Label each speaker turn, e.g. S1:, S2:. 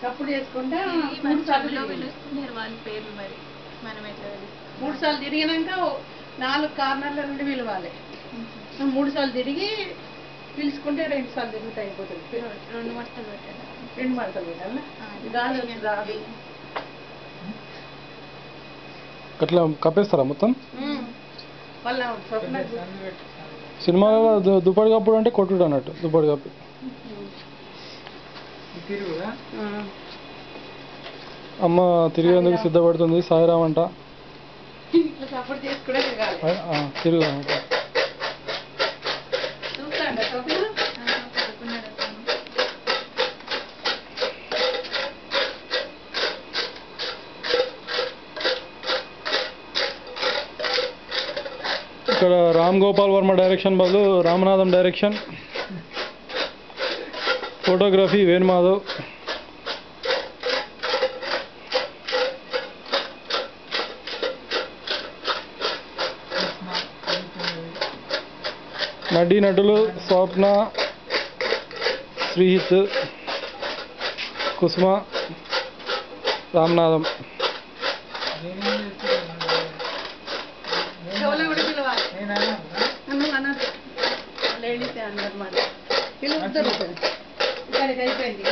S1: తప్పుడు చేసుకుంటే 3 సార్లు పిలుస్తున్నారు వాళ్ళ పేర్లు. మరి మనం ఎట్లా 3 సార్లు తిరిగినాక 4 కార్నర్ల నుండి పిలవాలి. 3 సార్లు తిరిగి పిలుచుకుంటే 2 సార్లు తిరుగుతా అయిపోతుంది. 2 మడతలు పెట్టాలి. 2 మడతలు పెట్టాలా? గాలి రాదు.
S2: అట్లా కప్పేస్తారా మొత్తం?
S1: వాళ్ళ
S2: సినిమాలో దుప్పటి కప్పుడు అంటే కొట్టుడు అన్నట్టు. దుప్పటి కప్పి అమ్మ తిరిగేందుకు సిద్ధపడుతుంది. సాయిరామ్ అంట. తిరుగు ఇక్కడ రామ్ గోపాల్ వర్మ డైరెక్షన్ బదులు రామనాథం డైరెక్షన్. ఫోటోగ్రఫీ వేణుమాధవ్. నటీ నటులు స్వప్న, శ్రీహిత్, కుసుమ, రామనాథం.
S1: లేడీస్ అందరు మాట పిలుపుతారు. ఇక్కడికి అయిపోయింది.